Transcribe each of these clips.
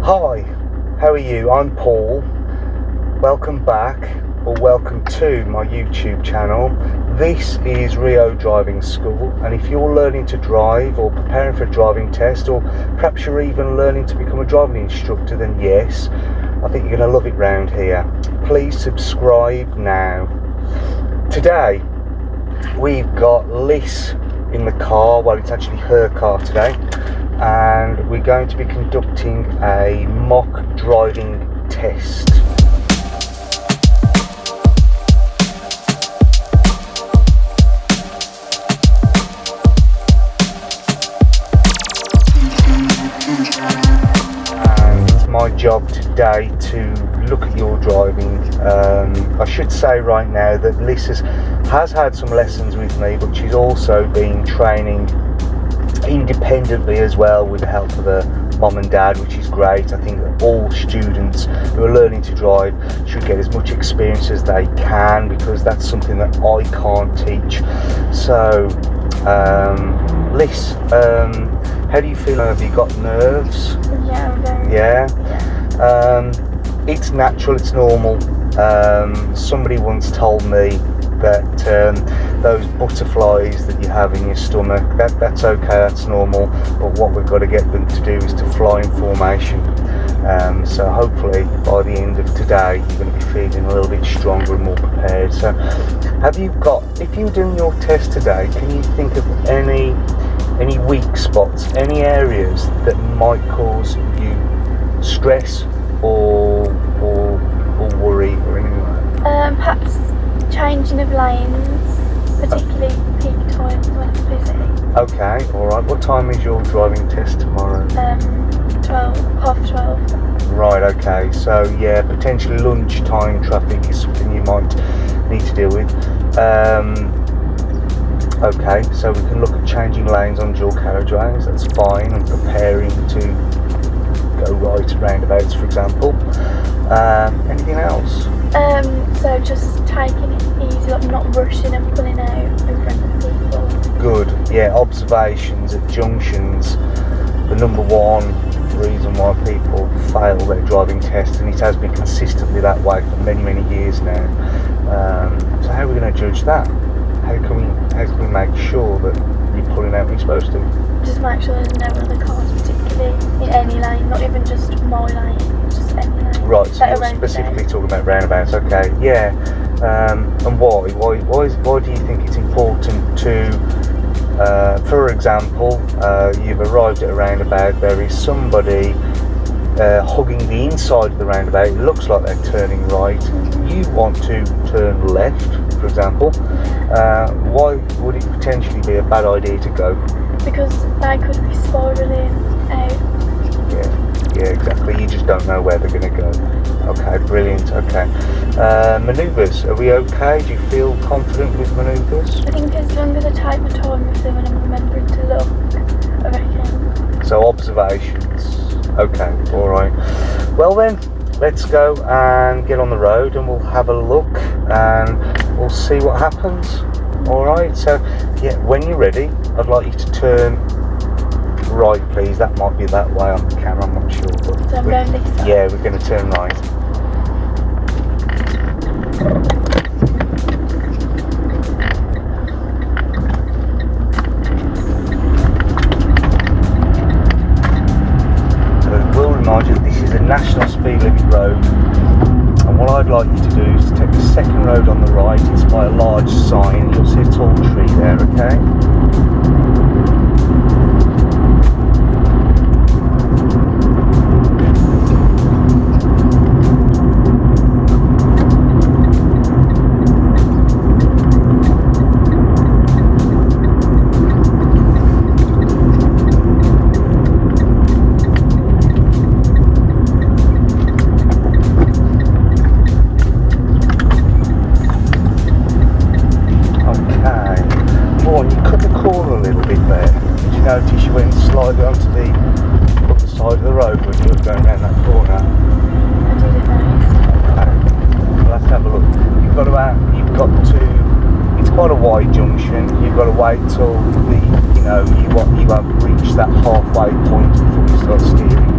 Hi, how are you? I'm Paul. Welcome back, or welcome to my YouTube channel. This is Rio Driving School, and if you're learning to drive or preparing for a driving test, or perhaps you're even learning to become a driving instructor, then yes, I think you're going to love it round here. Please subscribe now. Today we've got Liss in the car. Well, it's actually her car today, and we're going to be conducting a mock driving test. And it's my job today to look at your driving. I should say right now that Liss has had some lessons with me, but she's also been training independently as well with the help of her mom and dad, which is great. I think that all students who are learning to drive should get as much experience as they can, because that's something that I can't teach. So Liss, how do you feel? Have you got nerves? Yeah, very. Yeah. It's natural, it's normal. Somebody once told me that those butterflies that you have in your stomach, that's okay, that's normal, but what we've got to get them to do is to fly in formation. So hopefully by the end of today you're going to be feeling a little bit stronger and more prepared. So if you're doing your test today, can you think of any weak spots, any areas that might cause you stress or worry or anything like that? Perhaps changing of lanes, particularly peak times when it's busy. Okay, alright. What time is your driving test tomorrow? 12:30. Right, okay. So yeah, potentially lunchtime traffic is something you might need to deal with. Okay, so we can look at changing lanes on dual carriageways, that's fine, and preparing to go right at roundabouts, for example. Anything else? So just taking it easy, like not rushing and pulling out in front of people. Good, yeah, observations at junctions, the number one reason why people fail their driving test, and it has been consistently that way for many years now. So how are we going to judge that? How can we make sure that you're pulling out when you're supposed to? Just make sure there's no other cars, particularly in any lane, not even just my lane, just any lane. Right, so you're specifically talking about roundabouts, okay, yeah. And why? Why do you think it's important to, for example, you've arrived at a roundabout, there is somebody hugging the inside of the roundabout, it looks like they're turning right, you want to turn left, for example. Why would it potentially be a bad idea to go? Because they could be spiralling out. Yeah, exactly. You just don't know where they're going to go. Okay, brilliant. Okay. Manoeuvres, are we okay? Do you feel confident with manoeuvres? I think as long as I take my time with them and I'm remembering to look, I reckon. So observations. Okay, alright. Well then, let's go and get on the road and we'll have a look and we'll see what happens. Alright, so yeah, when you're ready, I'd like you to turn right, please. That might be that way on the camera, I'm not sure. But so I'm going this side? Yeah, we're going to turn right. So I will remind you that this is a national speed limit road. And what I'd like you to do is to take the second road on the right. It's by a large sign. You'll see a tall tree there, okay? Notice you went slightly onto the other side of the road when you were going around that corner. I did it nice. Okay. Well, let's have a look. You've got to, it's quite a wide junction. You've got to wait till you won't reach that halfway point before you start steering.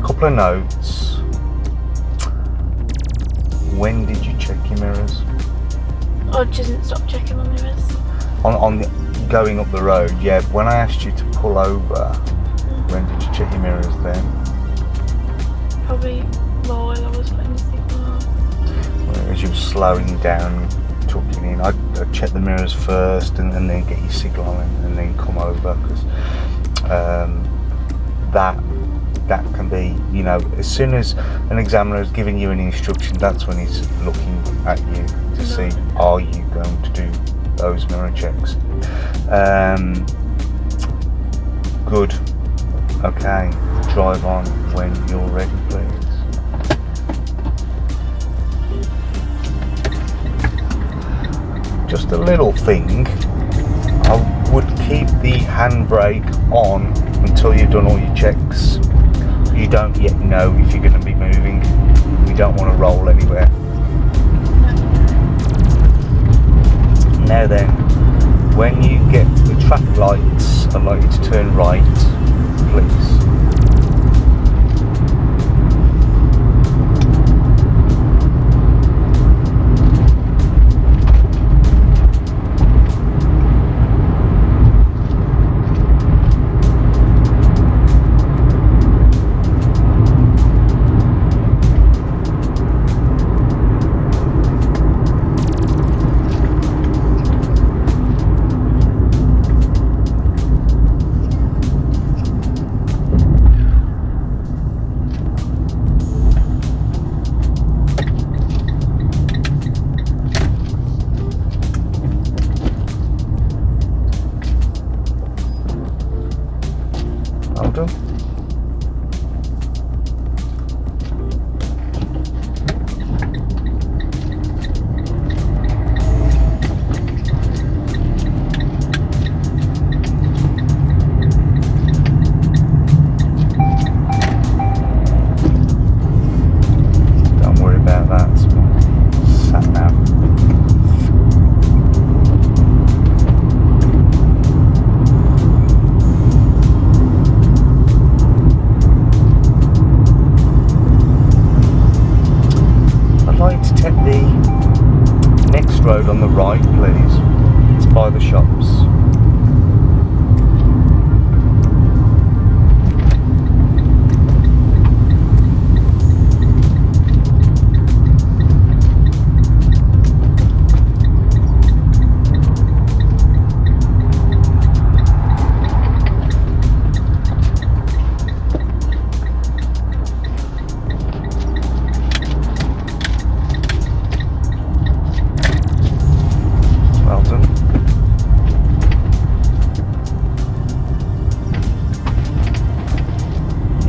couple of notes. When did you check your mirrors? I just didn't stop checking my mirrors. On the, going up the road, yeah. When I asked you to pull over, when did you check your mirrors then? Probably while I was putting the signal on. As you were slowing down, tucking in, I'd check the mirrors first and then get your signal on and then come over, because that can be, you know, as soon as an examiner is giving you an instruction, that's when he's looking at you to see, are you going to do those mirror checks? Good. Okay, drive on when you're ready, please. Just a little thing, I would keep the handbrake on until you've done all your checks. You don't yet know if you're going to be moving. You don't want to roll anywhere. Now then, when you get to the traffic lights, I'd like you to turn right, please. On the right, please. It's by the shops.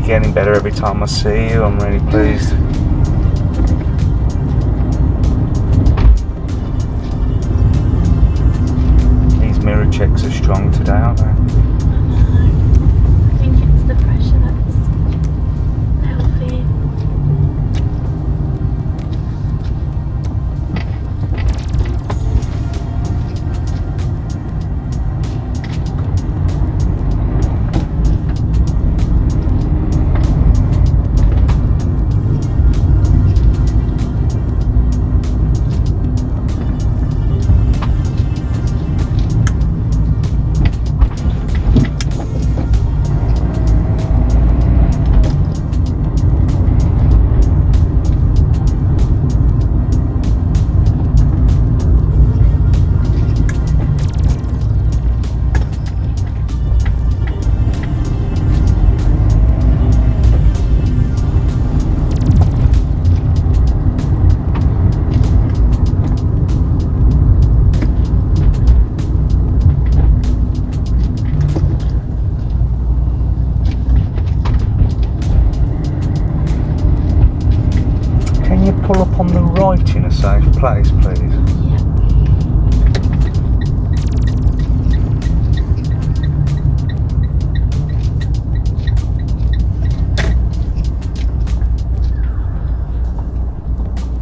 Getting better every time I see you. I'm really pleased. These mirror checks are strong today, aren't they? I think it's the pressure that's healthy. Pull up on the right in a safe place, please. Yeah.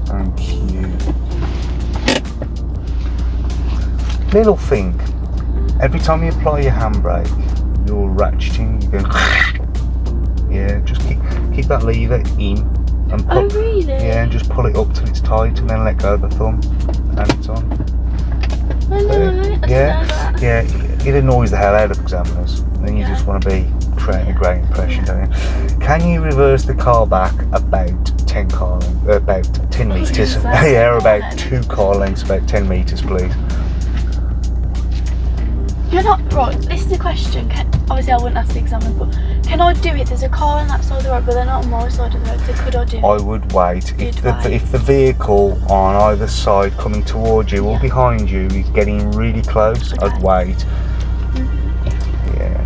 Thank you. Little thing. Every time you apply your handbrake, you're ratcheting, you're going, yeah, just keep keep that lever in and pull. Oh really? Yeah, and just pull it up till it's tight, and then let go of the thumb, and it's on. I know, I didn't know that. Yeah, it annoys the hell out of examiners. Then you just want to be creating a great impression, don't you? Can you reverse the car back about 10 metres? Yeah, or about 2 car lengths, about 10 metres, please. You're not right. This is a question. Obviously, I wouldn't ask the examiner, but can I do it? There's a car on that side of the road, but they're not on my side of the road. So could I do it? I would wait. If wait. the vehicle on either side coming towards you or behind you is getting really close, Okay. I'd wait. Mm-hmm. Yeah.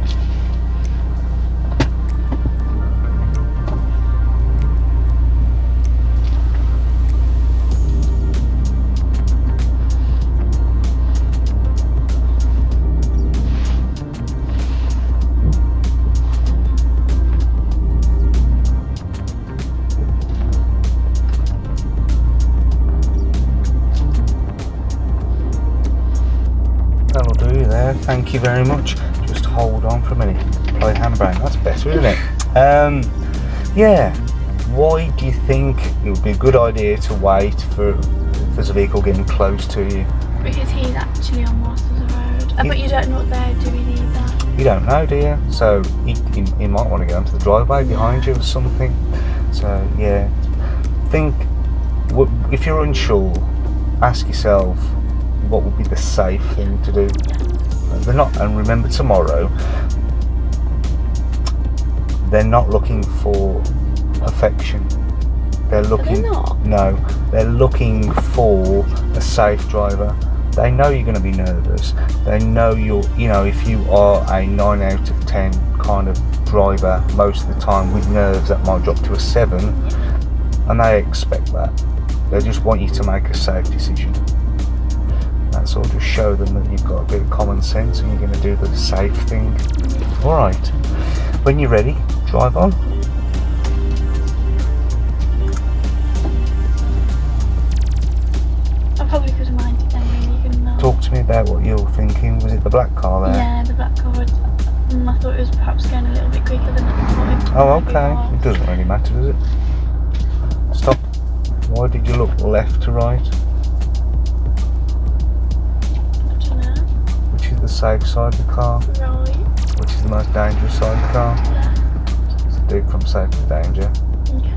That'll do there, thank you very much. Just hold on for a minute. Play handbrake, that's better, isn't it? Yeah, why do you think it would be a good idea to wait for if there's a vehicle getting close to you? Because he's actually on my side of the road. But you don't know what they're doing either. You don't know, do you? So he might want to get onto the driveway behind you or something. So yeah, think, if you're unsure, ask yourself, what would be the safe thing to do? And remember, tomorrow they're not looking for perfection. They're looking. Are they not? No, they're looking for a safe driver. They know you're going to be nervous. They know if you are a 9 out of 10 kind of driver, most of the time with nerves that might drop to a 7, and they expect that. They just want you to make a safe decision. That's all. Just show them that you've got a bit of common sense and you're going to do the safe thing. All right. When you're ready, drive on. I probably could have minded then, really, couldn't I? Talk to me about what you're thinking. Was it the black car there? Yeah, the black car. I thought it was perhaps going a little bit quicker than I thought. Oh, okay. It doesn't really matter, does it? Stop. Why did you look left to right? The safe side of the car, Right. which is the most dangerous side of the car. Yeah. So do from safe to danger. Okay.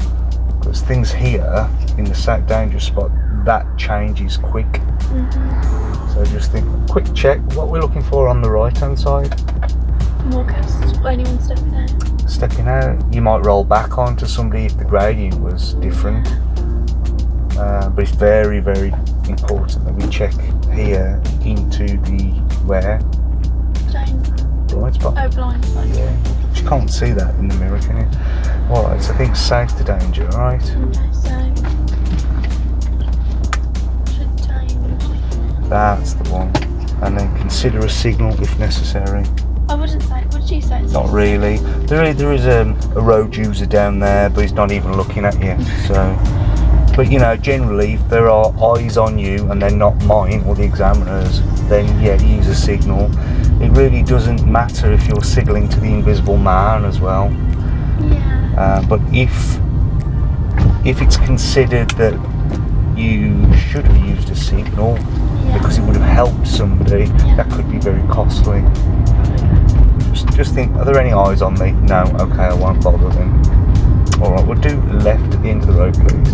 Because things here in the safe danger spot, that changes quick. Mm-hmm. So just think, quick check what we're looking for on the right hand side. Walkers, or anyone stepping out. Stepping out, you might roll back onto somebody if the gradient was different. But it's very, very important that we check here into the blind spot. Oh, blind spot. Yeah, you can't see that in the mirror, can you? Alright, so I think safe to danger, alright? Okay, so should change. That's the one. And then consider a signal if necessary. I wouldn't say. What did you say? Not really. There is a road user down there, but he's not even looking at you. So, but generally, if there are eyes on you and they're not mine or the examiner's, then yeah, use a signal. It really doesn't matter if you're signalling to the invisible man as well. Yeah. But if it's considered that you should have used a signal because it would have helped somebody, that could be very costly. Just think, are there any eyes on me? No, okay, I won't bother then. Alright, we'll do left at the end of the road, please.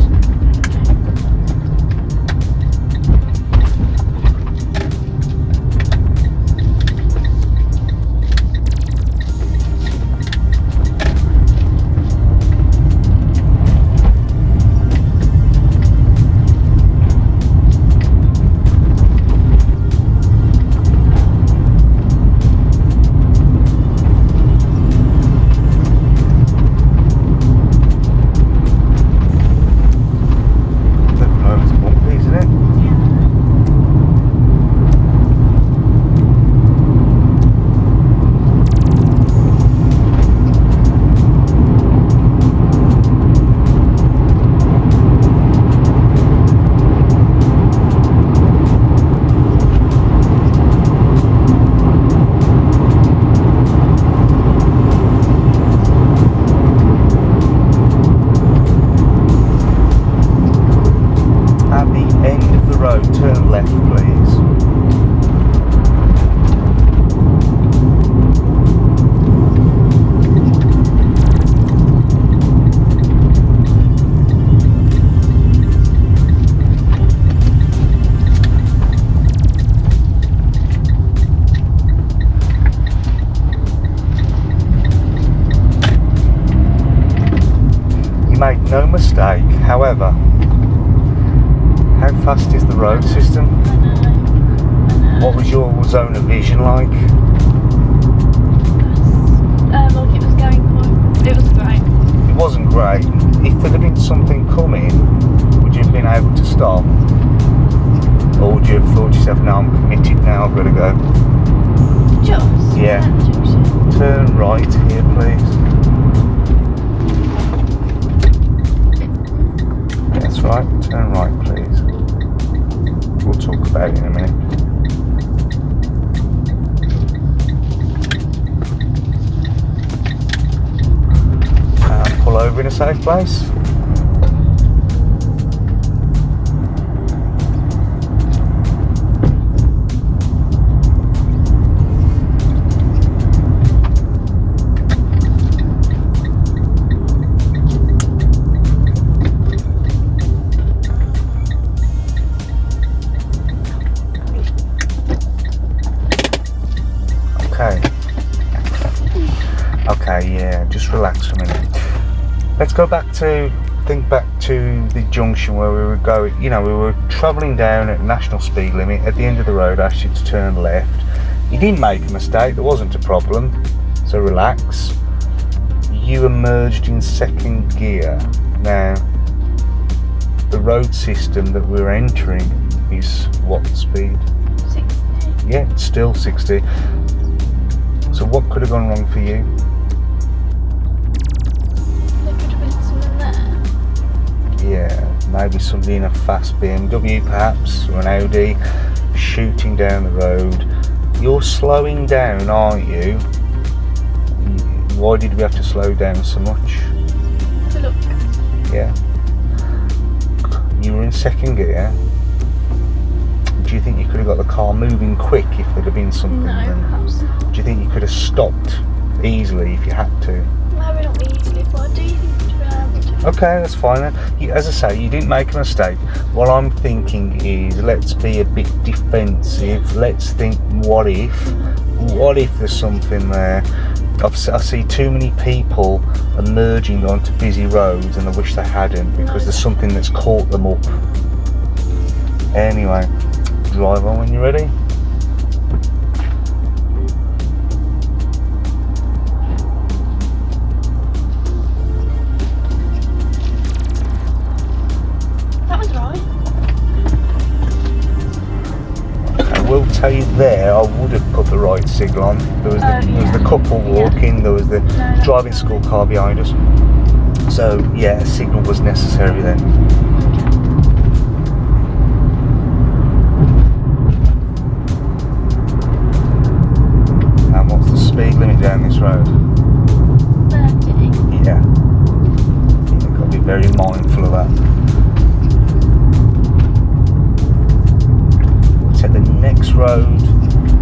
no mistake. However, how fast is the road system? I know. What was your zone of vision like? Well, it was going quite. It was great. It wasn't great. If there had been something coming, would you have been able to stop? Or would you have thought to yourself, no, I'm committed now, I've got to go? Just. Yeah. At the junction. Turn right here, please. That's right, turn right, please. We'll talk about it in a minute. Pull over in a safe place. Okay, yeah, just relax for a minute. Let's go back to, think back to the junction where we were going, we were travelling down at national speed limit. At the end of the road, I asked you to turn left. You didn't make a mistake, there wasn't a problem, so relax. You emerged in second gear. Now, the road system that we're entering is what speed? 60. Yeah, it's still 60. So what could have gone wrong for you? There could have been someone there. Yeah, maybe somebody in a fast BMW perhaps, or an Audi, shooting down the road. You're slowing down, aren't you? Why did we have to slow down so much? To look. Yeah. You were in second gear. Do you think you could have got the car moving quick if there'd have been something? No, perhaps not. Do you think you could have stopped easily if you had to? Maybe not easily, but I do think we'd be able to. Okay, that's fine then. As I say, you didn't make a mistake. What I'm thinking is, let's be a bit defensive. Let's think, what if? What if there's something there? I see too many people emerging onto busy roads, and I wish they hadn't, because there's something that's caught them up. Anyway, drive on when you're ready. That was right. I will tell you there, I would have put the right signal on. There was the couple walking, there was the driving school car behind us. So yeah, a signal was necessary then. And what's the speed limit down this road? 30. Yeah. You've got to be very mindful of that. Take the next road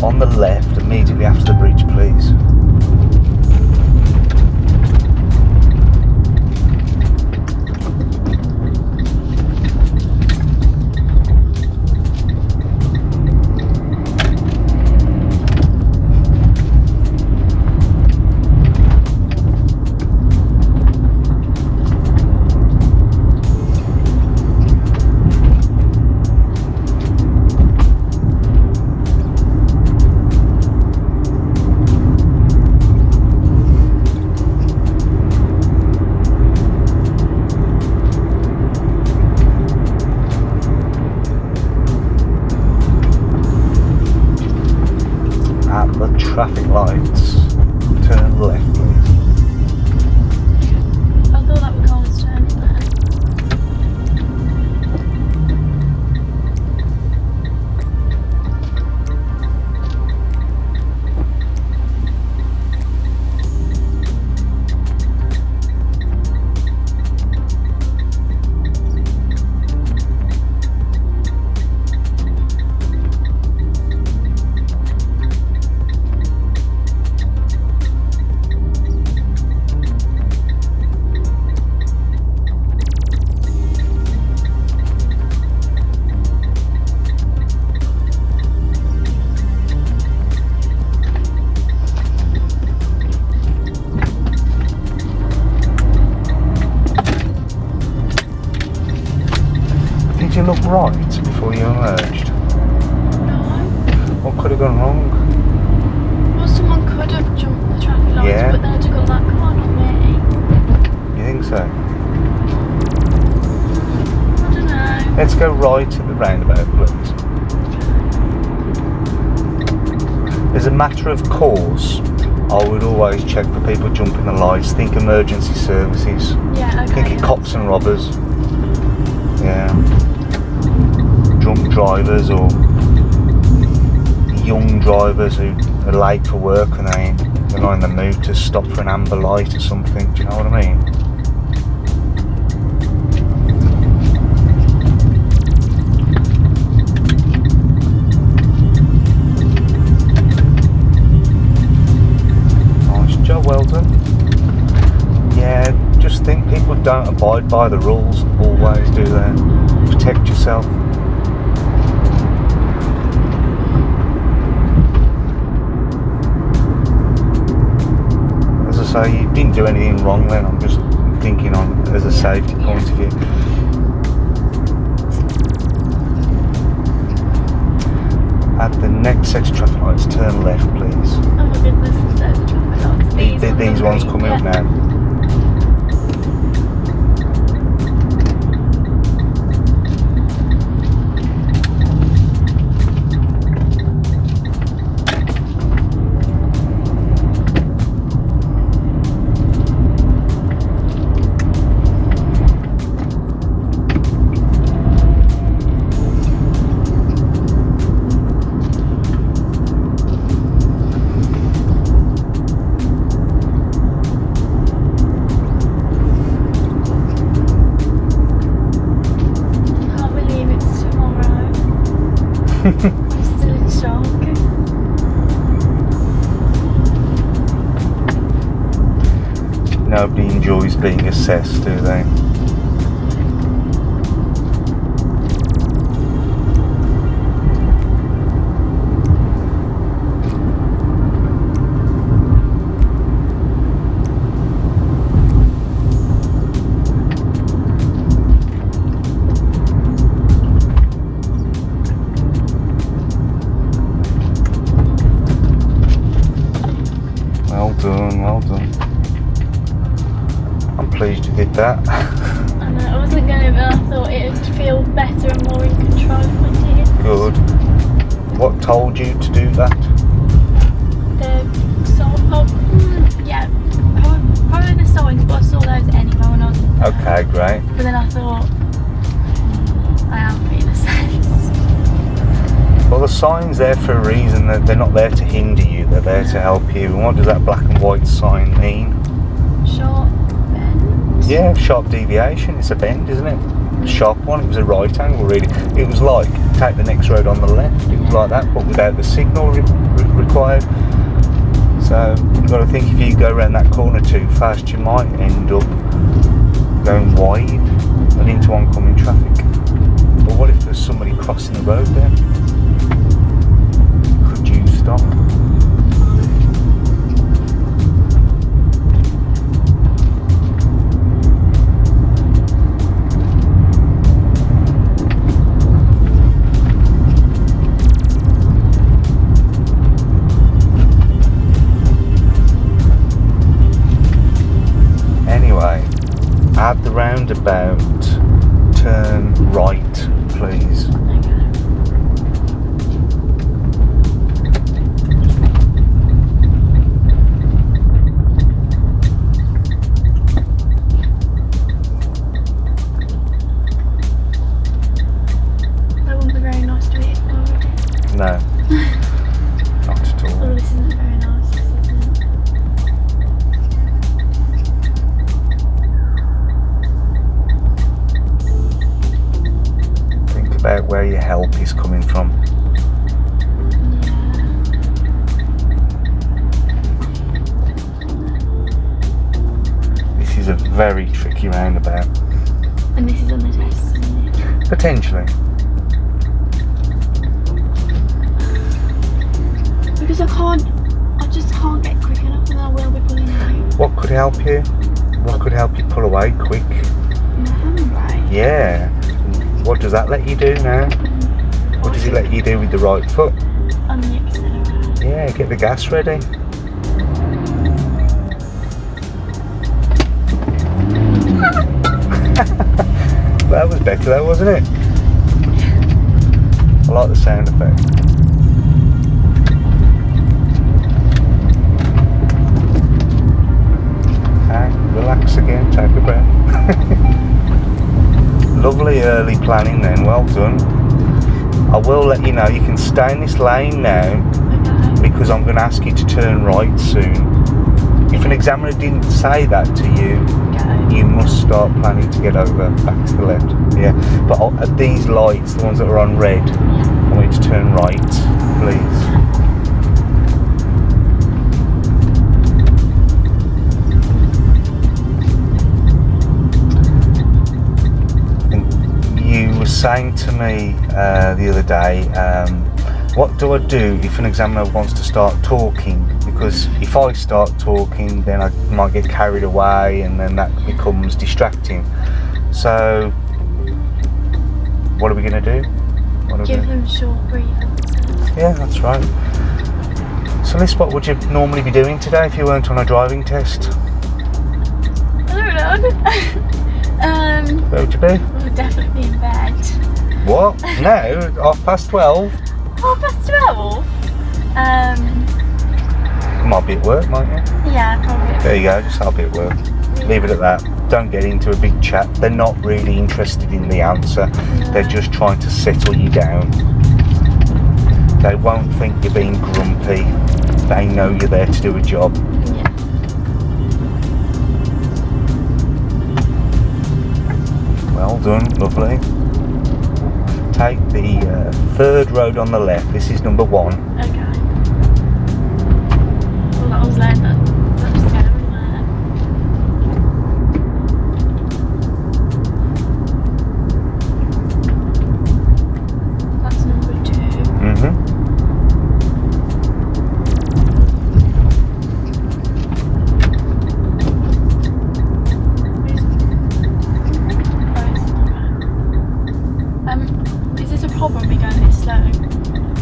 on the left immediately after the bridge, please. Traffic lights. Turn left, please. I thought that was Cole's turn there. look right before you emerged? No. What could have gone wrong? Well, someone could have jumped the traffic lights, Yeah. but then I took on that car, not me. You think so? I don't know. Let's go right at the roundabout, please. As a matter of course, I would always check for people jumping the lights. Think emergency services. Yeah, okay. Think of cops and robbers. Yeah. Drunk drivers or young drivers who are late for work and they're not in the mood to stop for an amber light or something. Do you know what I mean? Well done. Yeah, just think people don't abide by the rules always, do they? Protect yourself. As I say, you didn't do anything wrong then. I'm just thinking on as a safety point of view. At the next set of traffic lights, turn left, please. Oh my goodness, there's the traffic lights. These ones coming up now. I'm still in shock. Nobody enjoys being assessed, do they? Well done. I'm pleased you did that. I know, I wasn't going to, but I thought it would feel better and more in control if I did. Good. What told you to do that? Probably the signs, but I saw those anyway when I was. Okay, great. But then I thought, I am being assessed. Well, the sign's there for a reason. They're not there to hinder you, they're there to help you. And what does that black and white sign mean? Sharp bend? Yeah, sharp deviation. It's a bend, isn't it? Sharp one. It was a right angle, really. It was like, take the next road on the left. It was like that, but without the signal required. So, you've got to think if you go around that corner too fast, you might end up going wide and into oncoming traffic. But what if there's somebody crossing the road there? Could you stop? Anyway, at the roundabout, turn right, please. That wouldn't be very nice to eat already. No, not at all. Oh, this isn't very nice, is it? Think about where your help is coming from. This is a very tricky roundabout. And this is on the test, isn't it? Potentially. Because I just can't get quick enough and then I will be pulling out. What could help you? What could help you pull away quick? My handbrake. Yeah. What does that let you do now? What does it let you do with the right foot? On the accelerator. Yeah, get the gas ready. That was better though, wasn't it? I like the sound effect. Okay, relax again, take a breath. Lovely early planning then, well done. I will let you know, you can stay in this lane now because I'm going to ask you to turn right soon. If an examiner didn't say that to you, you must start planning to get over back to the left. Yeah, but at these lights, the ones that are on red, I want you to turn right, please. You were saying to me the other day, what do I do if an examiner wants to start talking? Because if I start talking, then I might get carried away and then that becomes distracting. So, what are we going to do? Give them short breathers. Yeah, that's right. So Liss, what would you normally be doing today if you weren't on a driving test? I don't know. Where would you be? I would definitely be in bed. What? No, 12:30. 12? You might be at work, might you? Yeah, probably. There you go, just I'll be at work. Leave it at that. Don't get into a big chat. They're not really interested in the answer. No. They're just trying to settle you down. They won't think you're being grumpy. They know you're there to do a job. Yeah. Well done, lovely. Take the third road on the left. This is number 1. Okay. Well, that was like that's scary, man. That's number 2. Mm-hmm. Is this a problem we going this slow?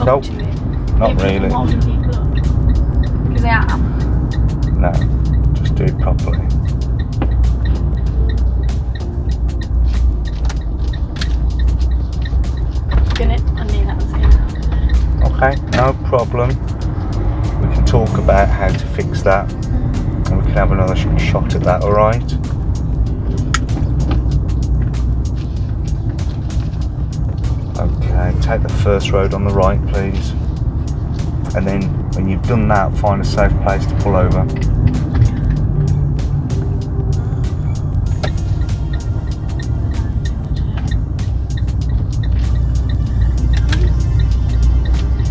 Nope, To it? not Even really. if I'm holding people up? Because I am. No, just do it properly. Gonna, I knew that was going to happen. Okay, no problem. We can talk about how to fix that, and we can have another shot at that, alright? Okay, take the first road on the right, please. And then, when you've done that, find a safe place to pull over.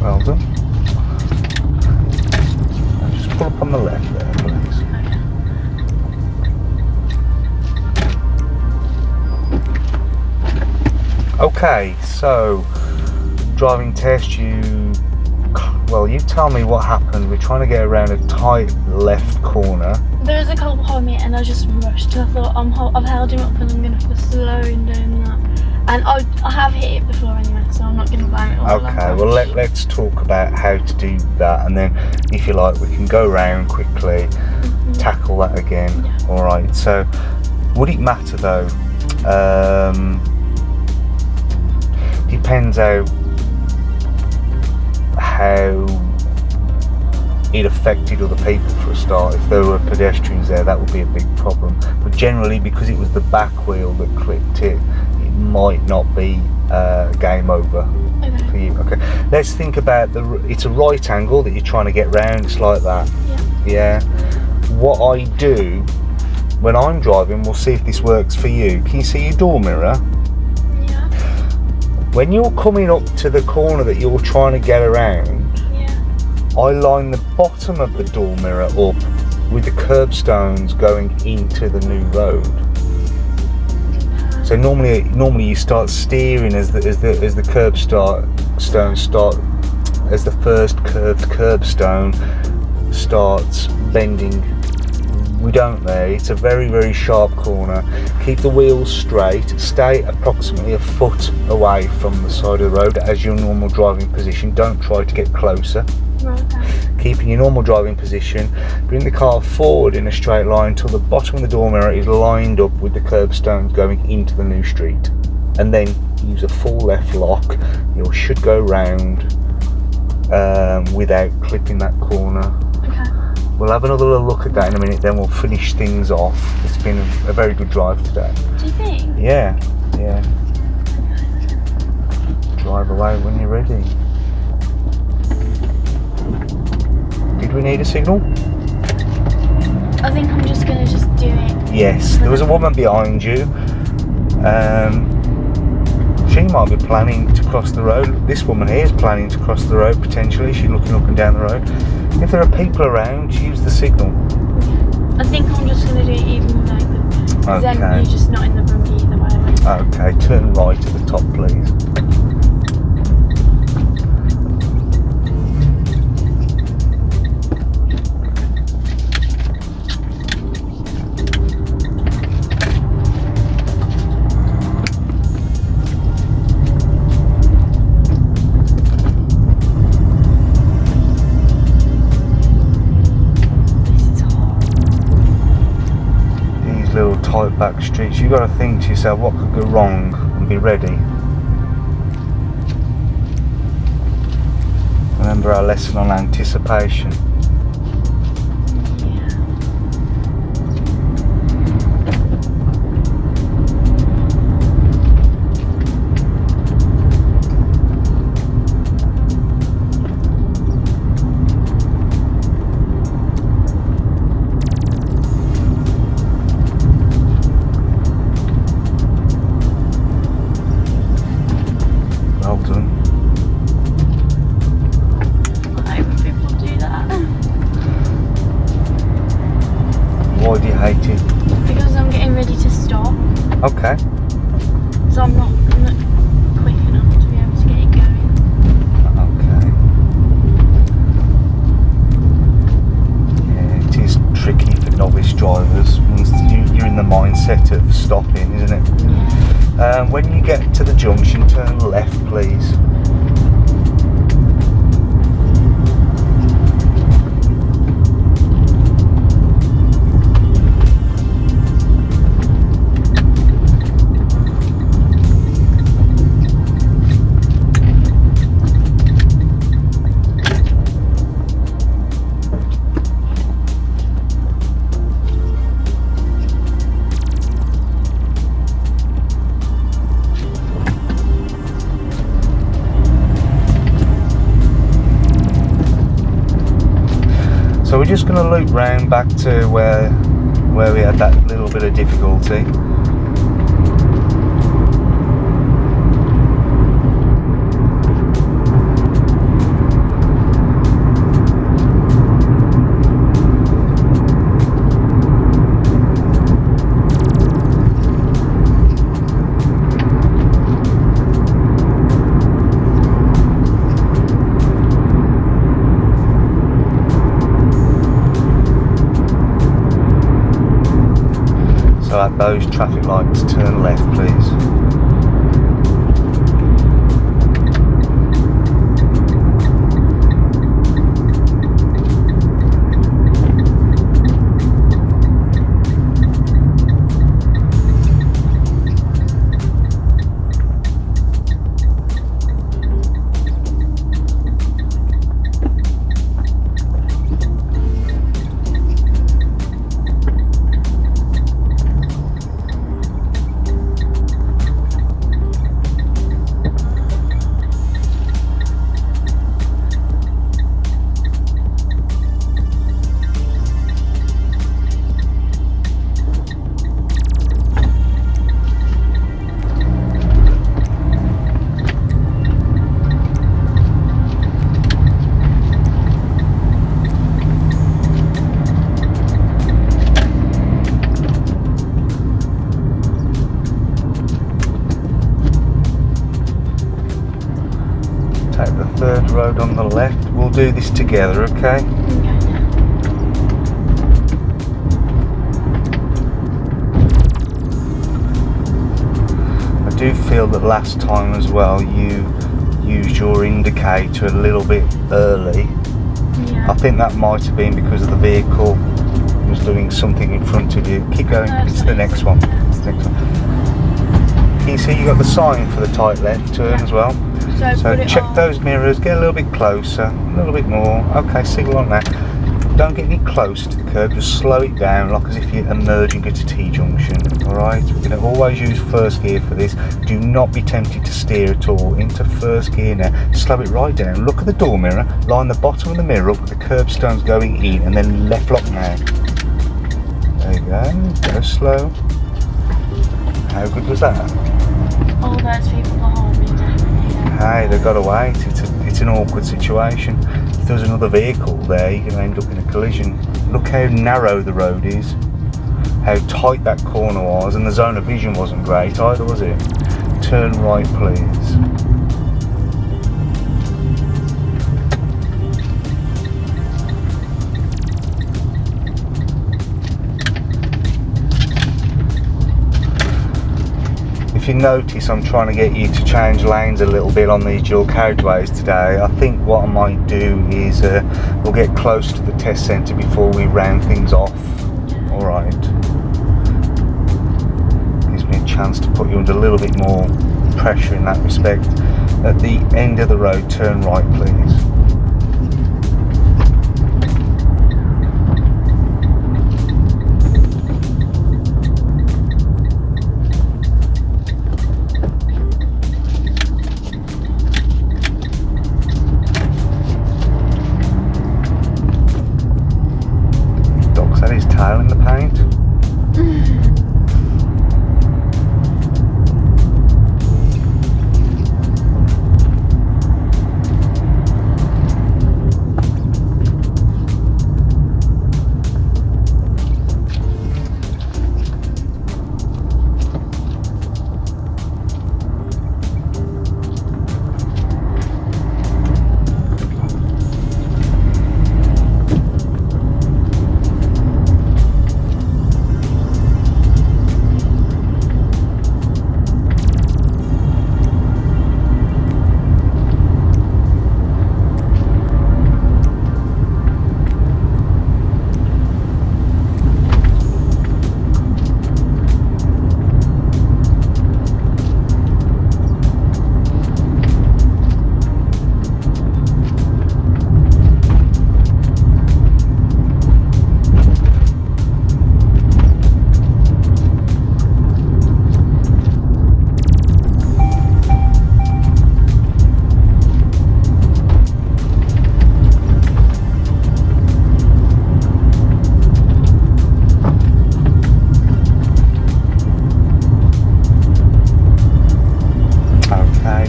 Well done. And just pull up on the left there, please. Okay, so driving test, you tell me what happened. We're trying to get around a tight left corner. There was a car behind me and I just rushed. I thought I've held him up and I'm going to have to slow him down that. And I have hit it before anyway, so I'm not going to blame it all. Okay, well let's talk about how to do that, and then if you like we can go round quickly, tackle that again. Yeah. Alright, so would it matter though? Depends how it affected other people for a start. If there were pedestrians there, that would be a big problem. But generally, because it was the back wheel that clipped it, it might not be game over for you. Okay, let's think about it's a right angle that you're trying to get round. It's like that. Yeah. What I do when I'm driving, we'll see if this works for you. Can you see your door mirror? Yeah. When you're coming up to the corner that you're trying to get around, I line the bottom of the door mirror up with the curbstones going into the new road. So normally you start steering as the curbstone start, as the first curved curbstone starts bending We don't there. It's a very, very sharp corner. Keep the wheels straight. Stay approximately a foot away from the side of the road as your normal driving position. Don't try to get closer. Okay. Keep in your normal driving position. Bring the car forward in a straight line till the bottom of the door mirror is lined up with the curbstones going into the new street. And then use a full left lock. You should go round without clipping that corner. Okay. We'll have another little look at that in a minute, then we'll finish things off. It's been a very good drive today. Do you think? Yeah. Drive away when you're ready. Did we need a signal? I think I'm just going to do it. Yes, there was a woman behind you. She might be planning to cross the road. This woman here is planning to cross the road potentially. She's looking up and down the road. If there are people around, use the signal. I think I'm just going to do it even without them. Because then Okay. you're just not in the room either way. Okay, turn right at the top, please. Little tight back streets, you've got to think to yourself what could go wrong and be ready. Remember our lesson on anticipation. Well done. I hope people do that. Why do you hate it? Because I'm getting ready to stop. Okay. So I'm not quick enough to be able to get it going. Okay. Yeah, it is tricky for novice drivers once you're in the mindset of stopping, isn't it? Yeah. When you get to the junction, turn left, please. So we're just going to loop round back to where we had that little bit of difficulty. So at those traffic lights, turn left, please. Take the third road on the left. We'll do this together, okay? Okay. do feel that last time as well you used your indicator a little bit early. Yeah. I think that might have been because of the vehicle was doing something in front of you. Keep going, it's the next one. It's the next one. Can you see you got the sign for the tight left turn as well? So check those mirrors, get a little bit closer, a little bit more. Okay, signal on that. Don't get any closer to the curb, just slow it down like as if you're emerging into T-junction. Alright, we're going to always use first gear for this. Do not be tempted to steer at all into first gear now. Slow it right down, look at the door mirror, line the bottom of the mirror up with the curbstones going in and then left lock now. There you go, go slow. How good was that? All those people behind me definitely. Hey, they've got to wait. It's an awkward situation. If there's another vehicle there, you're going to end up in a collision. Look how narrow the road is, how tight that corner was, and the zone of vision wasn't great either, was it? Turn right, please. If you notice, I'm trying to get you to change lanes a little bit on these dual carriageways today. I think what I might do is we'll get close to the test centre before we round things off. Alright. Gives me a chance to put you under a little bit more pressure in that respect. At the end of the road, turn right please. In the paint.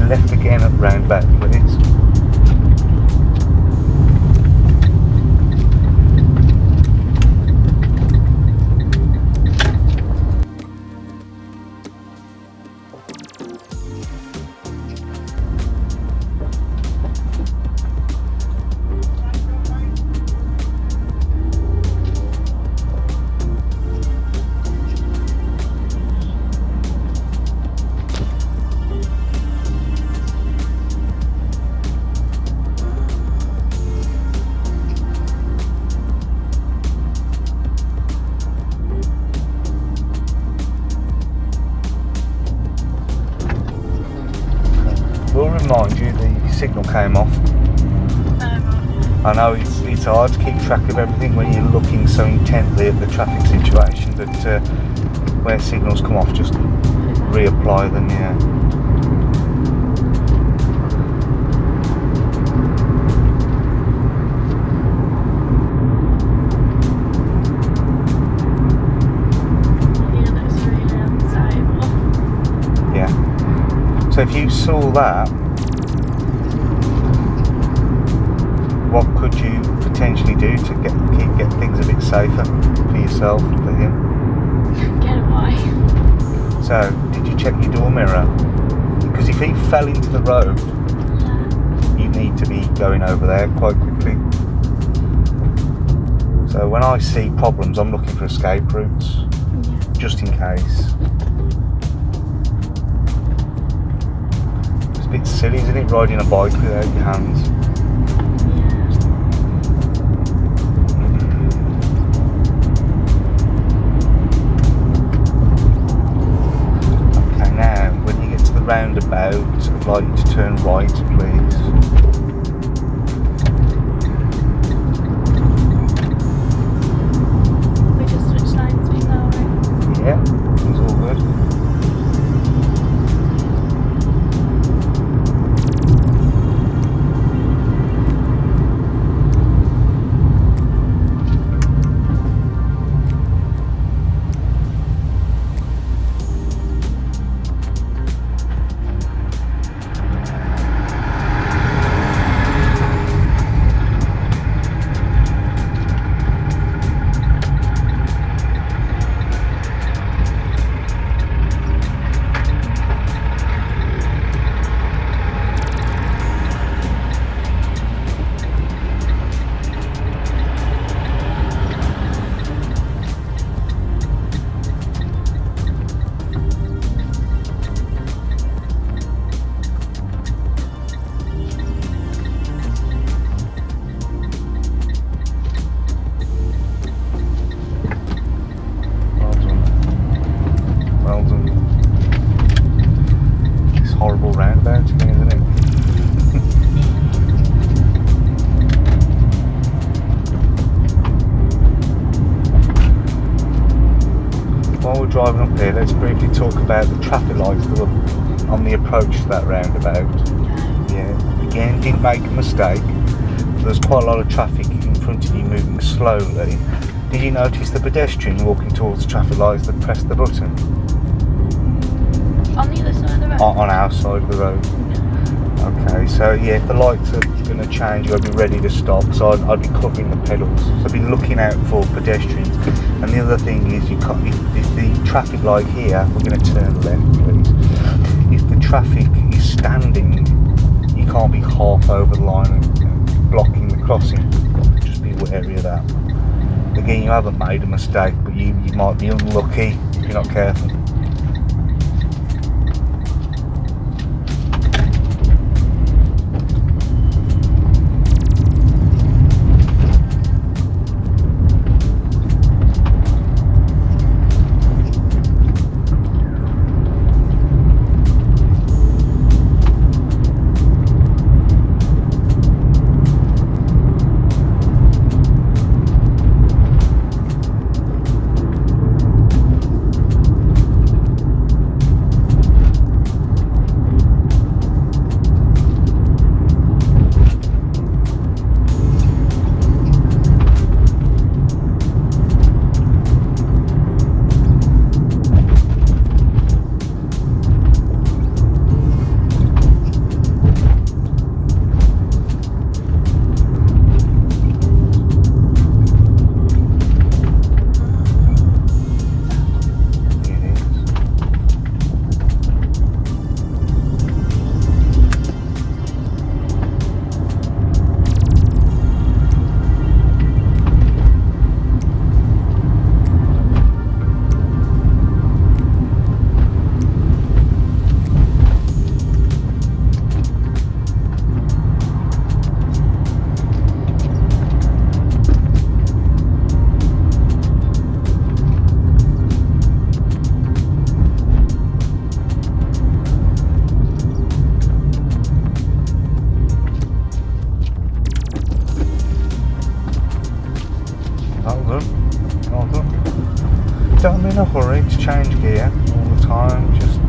Left again at roundabout, please. We'll remind you the signal came off. I know it's hard to keep track of everything when you're looking so intently at the traffic situation, but where signals come off, just reapply them, yeah. So if you saw that, what could you potentially do to get things a bit safer for yourself and for him? Get away. So, did you check your door mirror? Because if he fell into the road, you need to be going over there quite quickly. So when I see problems, I'm looking for escape routes, just in case. silly, isn't it, riding a bike without your hands? Okay, now when you get to the roundabout, I'd like you to turn right, please. We just switched lanes, we know, right? Yeah, it's all good. Well done. This horrible roundabout again, isn't it? While we're driving up here, let's briefly talk about the traffic lights that were on the approach to that roundabout. Yeah, again, didn't make a mistake. There's quite a lot of traffic in front of you moving slowly. Did you notice the pedestrian walking towards the traffic lights that pressed the button? On the other side of the road? On our side of the road. Okay, so yeah, if the lights are going to change, you've got to be ready to stop. So I'd be covering the pedals. So I'd be looking out for pedestrians. And the other thing is, you can't, if the traffic light here, we're going to turn left, please. If the traffic is standing, you can't be half over the line and blocking the crossing. Just be wary of that. Again, you haven't made a mistake, but you might be unlucky if you're not careful. Don't be in a hurry to change gear all the time, just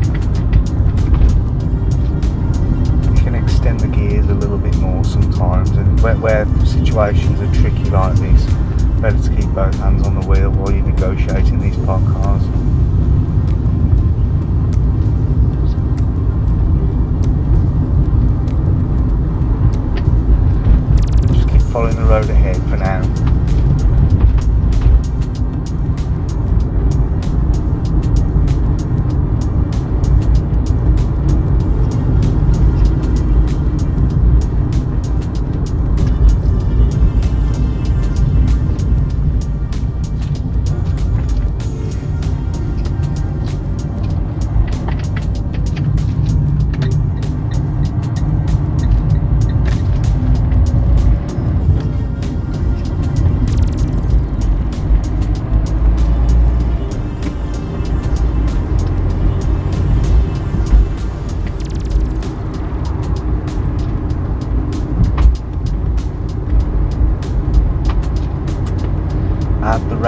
you can extend the gears a little bit more sometimes, and where situations are tricky like this, better to keep both hands on the wheel while you're negotiating these parked cars. Just keep following the road ahead for now.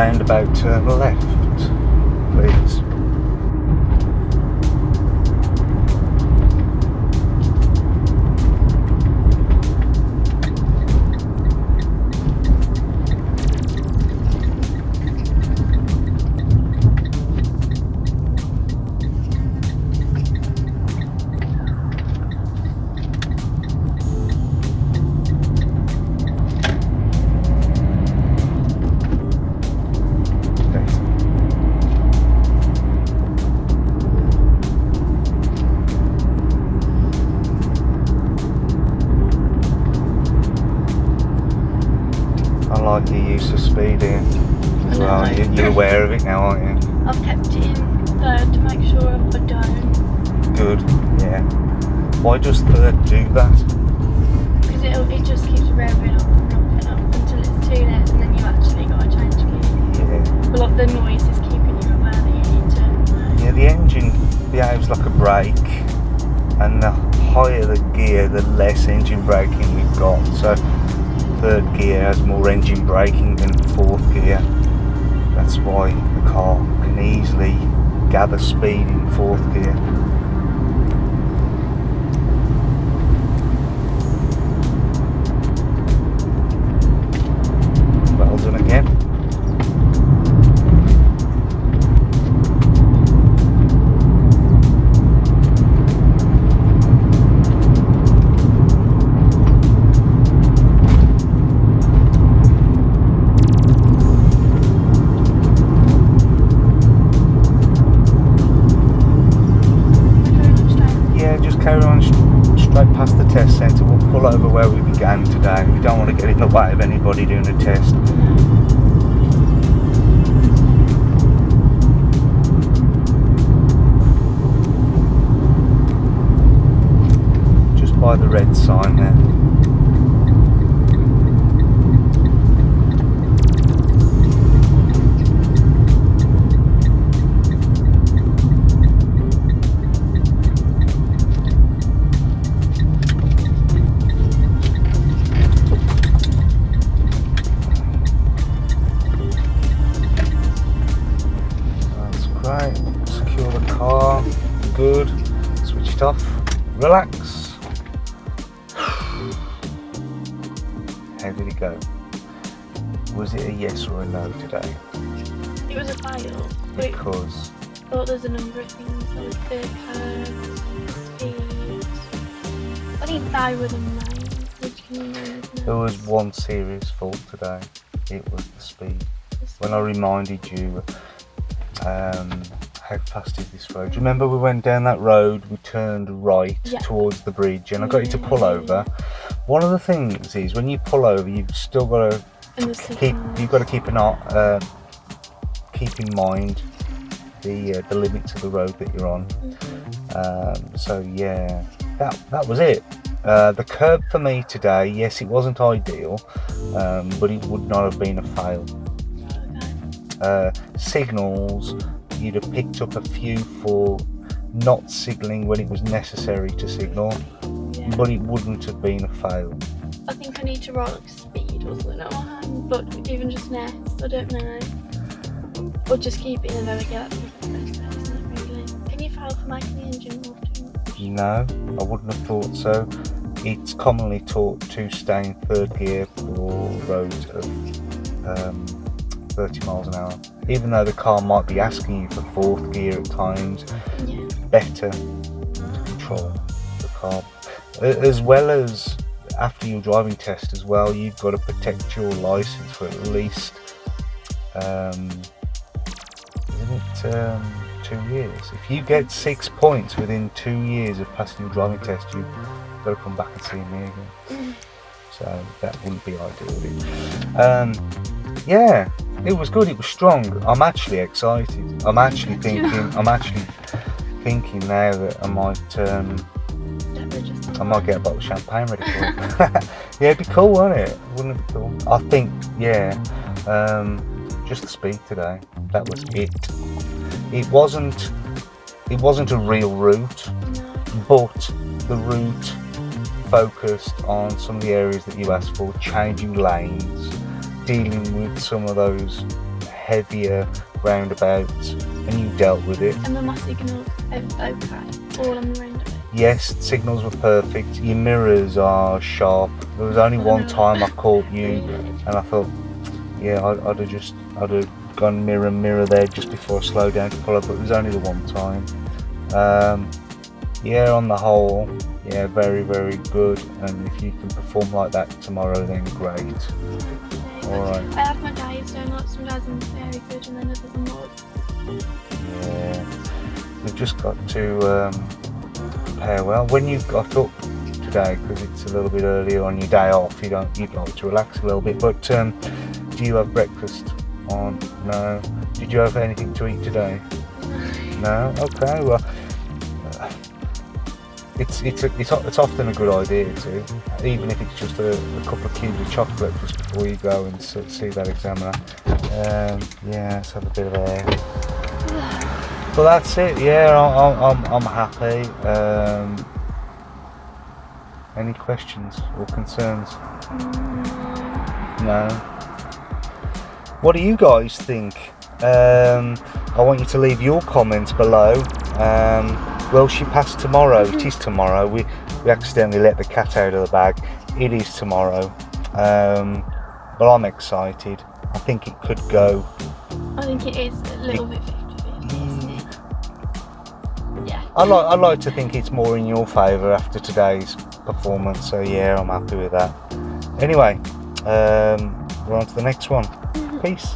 roundabout turn left, please. I like your use of speed here as well. You're aware of it now, aren't you? I've kept it in third to make sure I don't. Good, yeah. Why does third do that? Because it just keeps revving up and up and up until it's too late, and then you actually got to change gear. Yeah. But like the noise is keeping you aware that you need to. Yeah, the engine behaves like a brake, and the higher the gear, the less engine braking we've got. So third gear has more engine braking than fourth gear. That's why the car can easily gather speed in fourth gear. Well done again. Carry on straight past the test centre. We'll pull over where we began today. We don't want to get in the way of anybody doing a test. Just by the red sign there. Secure the car, good, switch it off, relax. How did it go? Was it a yes or a no today? It was a fail. Because? I thought there's a number of things, like the curve, speed. I think they were the main, which can you know? There was one serious fault today. It was the speed. When I reminded you how fast is this road? Do you remember we went down that road, we turned right towards the bridge, and I got you to pull over? One of the things is when you pull over, you've still got to keep an eye, keep in mind the limits of the road that you're on. So yeah, that was it. The curb for me today, yes, it wasn't ideal, but it would not have been a fail. Signals, you'd have picked up a few for not signalling when it was necessary to signal, but it wouldn't have been a fail. I think I need to write like speed or something, but even just next, I don't know. Or just keep it in a very that's the best place, isn't it, really? Can you fail for making the engine move too much? No, I wouldn't have thought so. It's commonly taught to stay in third gear for roads of 30 miles an hour. Even though the car might be asking you for fourth gear at times, better to control the car. As well as after your driving test as well, you've got to protect your licence for at least, isn't it 2 years? If you get 6 points within 2 years of passing your driving test, you've got to come back and see me again. So that wouldn't be ideal. Yeah, it was good. It was strong. I'm actually excited. I'm actually thinking now that I might get a bottle of champagne ready for it. Yeah, it'd be cool, wouldn't it? Wouldn't it be cool? I think, yeah. Just the speed today. That was it. It wasn't a real route, but the route focused on some of the areas that you asked for, changing lanes, dealing with some of those heavier roundabouts, and you dealt with it. And were my signals okay? All on the roundabout? Yes, signals were perfect. Your mirrors are sharp. There was only one time I caught you, and I thought, yeah, I'd have gone mirror there just before I slowed down to follow, but it was only the one time. Yeah, on the whole, yeah, very, very good. And if you can perform like that tomorrow, then great. Alright. I have my days, don't I? Some days I'm very good and then others I'm not. Yeah. We've just got to prepare well. When you got up today, because it's a little bit earlier on your day off, you'd like to relax a little bit, but do you have breakfast on? No. Did you have anything to eat today? No? Okay, well, it's often a good idea to, even if it's just a couple of cubes of chocolate just before you go and see that examiner. Yeah, let's have a bit of air. Well, that's it. Yeah, I'm happy. Any questions or concerns? No. What do you guys think? I want you to leave your comments below. Will she pass tomorrow? It is tomorrow. We accidentally let the cat out of the bag. It is tomorrow. But I'm excited. I think it could go. I think it is a little bit 50-50, isn't it? Yeah. I'd like to think it's more in your favour after today's performance. So yeah, I'm happy with that. Anyway, we're on to the next one. Peace.